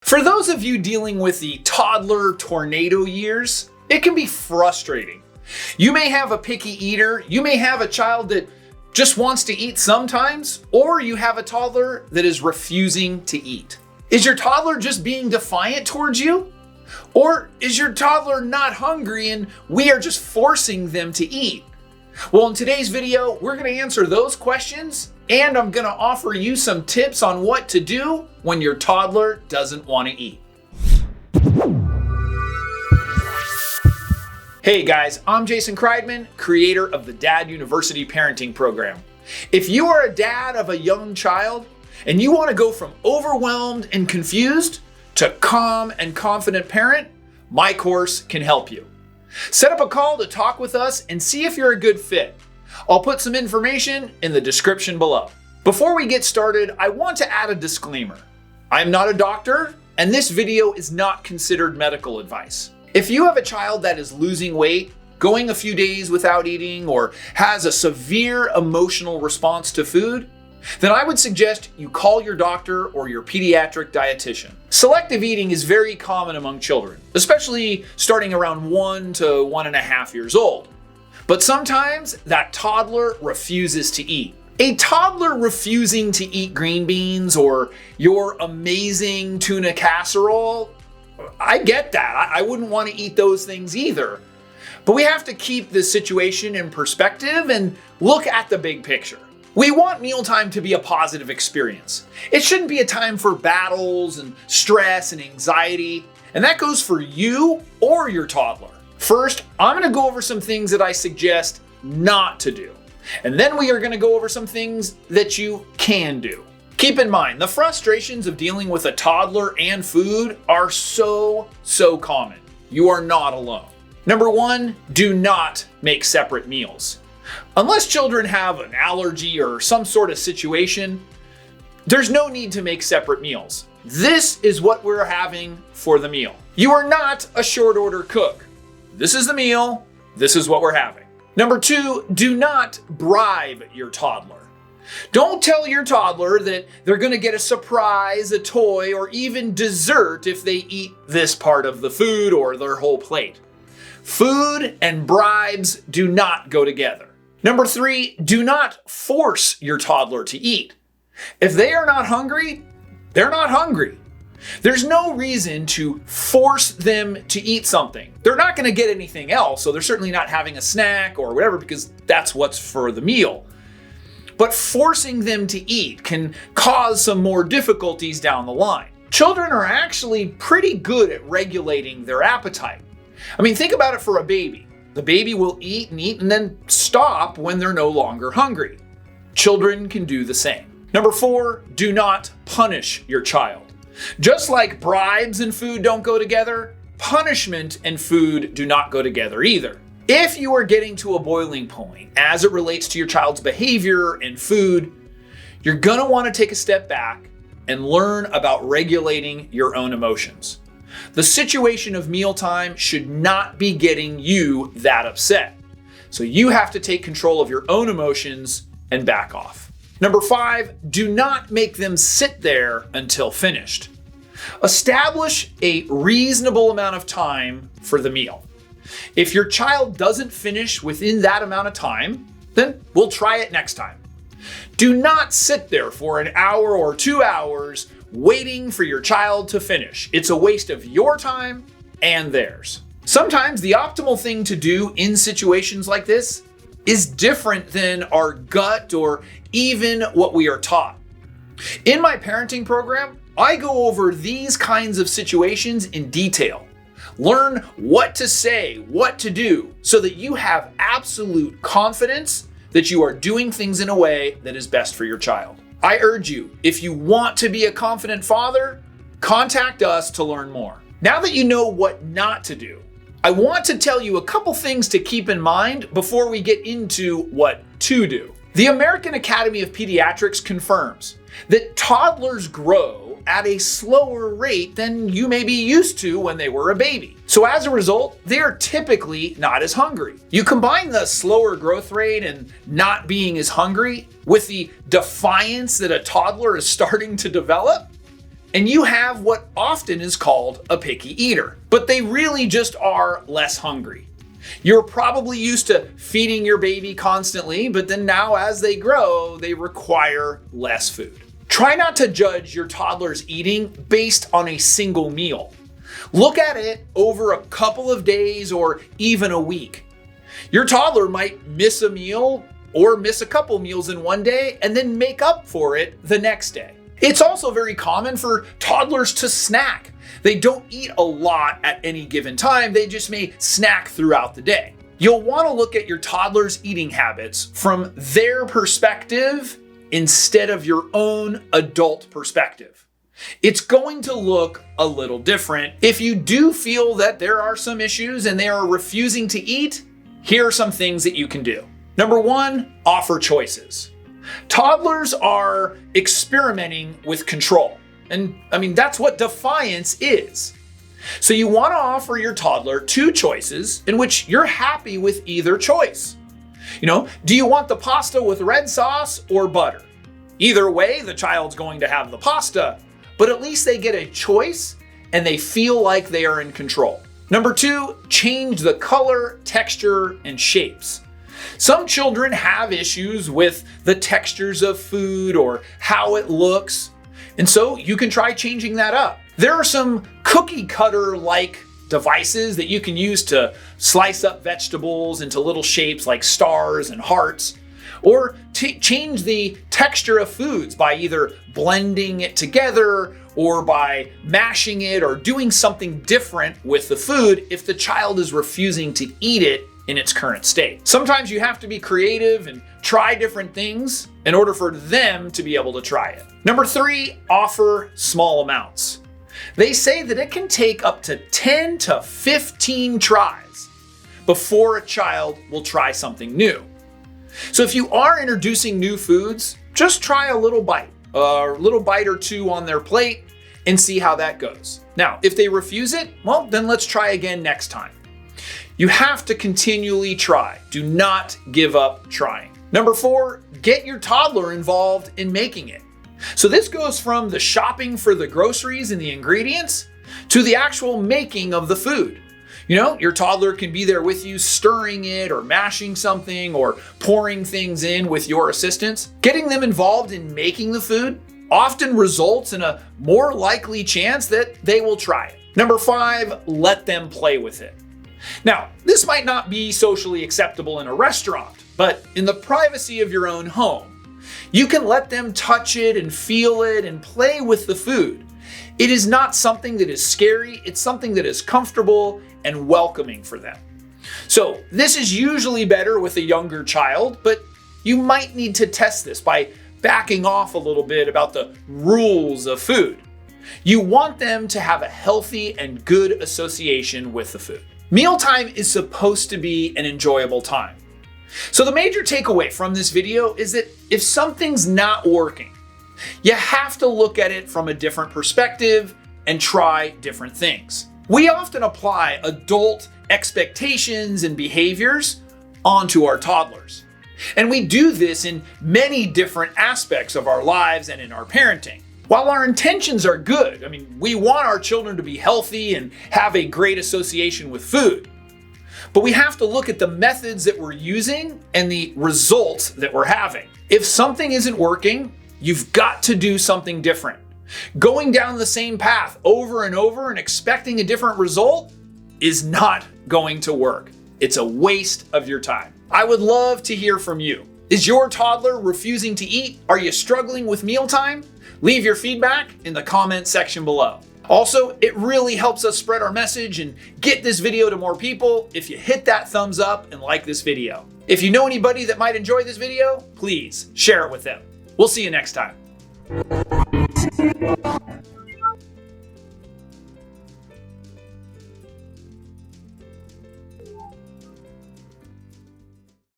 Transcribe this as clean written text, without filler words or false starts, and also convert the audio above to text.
For those of you dealing with the toddler tornado years, it can be frustrating. You may have a picky eater, you may have a child that just wants to eat sometimes, or you have a toddler that is refusing to eat. Is your toddler just being defiant towards you? Or is your toddler not hungry and we are just forcing them to eat? Well, in today's video, we're going to answer those questions, and I'm going to offer you some tips on what to do when your toddler doesn't want to eat. Hey guys, I'm Jason Kreidman, creator of the Dad University Parenting Program. If you are a dad of a young child and you want to go from overwhelmed and confused to calm and confident parent, my course can help you. Set up a call to talk with us and see if you're a good fit. I'll put some information in the description below. Before we get started, I want to add a disclaimer. I'm not a doctor, and this video is not considered medical advice. If you have a child that is losing weight, going a few days without eating, or has a severe emotional response to food, then I would suggest you call your doctor or your pediatric dietitian. Selective eating is very common among children, especially starting around 1 to 1.5 years old. But sometimes that toddler refuses to eat. A toddler refusing to eat green beans or your amazing tuna casserole, I get that. I wouldn't want to eat those things either. But we have to keep this situation in perspective and look at the big picture. We want mealtime to be a positive experience. It shouldn't be a time for battles and stress and anxiety, and that goes for you or your toddler. First, I'm going to go over some things that I suggest not to do, and then we are going to go over some things that you can do. Keep in mind, the frustrations of dealing with a toddler and food are so common. You are not alone. Number 1, do not make separate meals. Unless children have an allergy or some sort of situation, there's no need to make separate meals. This is what we're having for the meal. You are not a short order cook. This is the meal. This is what we're having. Number 2, do not bribe your toddler. Don't tell your toddler that they're going to get a surprise, a toy, or even dessert if they eat this part of the food or their whole plate. Food and bribes do not go together. Number 3, do not force your toddler to eat. If they are not hungry, they're not hungry. There's no reason to force them to eat something. They're not going to get anything else, so they're certainly not having a snack or whatever because that's what's for the meal. But forcing them to eat can cause some more difficulties down the line. Children are actually pretty good at regulating their appetite. I mean, think about it for a baby. The baby will eat and then stop when they're no longer hungry. Children can do the same. Number 4, do not punish your child. Just like bribes and food don't go together, punishment and food do not go together either. If you are getting to a boiling point as it relates to your child's behavior and food, you're gonna want to take a step back and learn about regulating your own emotions. The situation of mealtime should not be getting you that upset. So you have to take control of your own emotions and back off. Number 5, do not make them sit there until finished. Establish a reasonable amount of time for the meal. If your child doesn't finish within that amount of time, then we'll try it next time. Do not sit there for an hour or 2 hours waiting for your child to finish. It's a waste of your time and theirs. Sometimes the optimal thing to do in situations like this is different than our gut or even what we are taught. In my parenting program, I go over these kinds of situations in detail. Learn what to say, what to do, so that you have absolute confidence that you are doing things in a way that is best for your child. I urge you, if you want to be a confident father, contact us to learn more. Now that you know what not to do, I want to tell you a couple things to keep in mind before we get into what to do. The American Academy of Pediatrics confirms that toddlers grow at a slower rate than you may be used to when they were a baby. So as a result, they are typically not as hungry. You combine the slower growth rate and not being as hungry with the defiance that a toddler is starting to develop, and you have what often is called a picky eater, but they really just are less hungry. You're probably used to feeding your baby constantly, but then now as they grow, they require less food. Try not to judge your toddler's eating based on a single meal. Look at it over a couple of days or even a week. Your toddler might miss a meal or miss a couple meals in one day and then make up for it the next day. It's also very common for toddlers to snack. They don't eat a lot at any given time, they just may snack throughout the day. You'll want to look at your toddler's eating habits from their perspective instead of your own adult perspective. It's going to look a little different. If you do feel that there are some issues and they are refusing to eat, here are some things that you can do. Number one, offer choices. Toddlers are experimenting with control. And that's what defiance is. So you want to offer your toddler two choices in which you're happy with either choice. Do you want the pasta with red sauce or butter? Either way, the child's going to have the pasta, but at least they get a choice and they feel like they are in control. Number two, change the color, texture, and shapes. Some children have issues with the textures of food or how it looks, and so you can try changing that up. There are some cookie cutter-like devices that you can use to slice up vegetables into little shapes like stars and hearts, or change the texture of foods by either blending it together or by mashing it or doing something different with the food if the child is refusing to eat it in its current state. Sometimes you have to be creative and try different things in order for them to be able to try it. Number three, offer small amounts. They say that it can take up to 10 to 15 tries before a child will try something new. So if you are introducing new foods, just try a little bite or two on their plate and see how that goes. Now, if they refuse it, well, then let's try again next time. You have to continually try. Do not give up trying. Number four, get your toddler involved in making it. So this goes from the shopping for the groceries and the ingredients to the actual making of the food. Your toddler can be there with you stirring it or mashing something or pouring things in with your assistance. Getting them involved in making the food often results in a more likely chance that they will try it. Number five, let them play with it. Now, this might not be socially acceptable in a restaurant, but in the privacy of your own home, you can let them touch it and feel it and play with the food. It is not something that is scary, it's something that is comfortable and welcoming for them. So this is usually better with a younger child, but you might need to test this by backing off a little bit about the rules of food. You want them to have a healthy and good association with the food. Mealtime is supposed to be an enjoyable time. So the major takeaway from this video is that if something's not working, you have to look at it from a different perspective and try different things. We often apply adult expectations and behaviors onto our toddlers. And we do this in many different aspects of our lives and in our parenting. While our intentions are good, we want our children to be healthy and have a great association with food. But we have to look at the methods that we're using and the results that we're having. If something isn't working, you've got to do something different. Going down the same path over and over and expecting a different result is not going to work. It's a waste of your time. I would love to hear from you. Is your toddler refusing to eat? Are you struggling with mealtime? Leave your feedback in the comment section below. Also, it really helps us spread our message and get this video to more people if you hit that thumbs up and like this video. If you know anybody that might enjoy this video, please share it with them. We'll see you next time.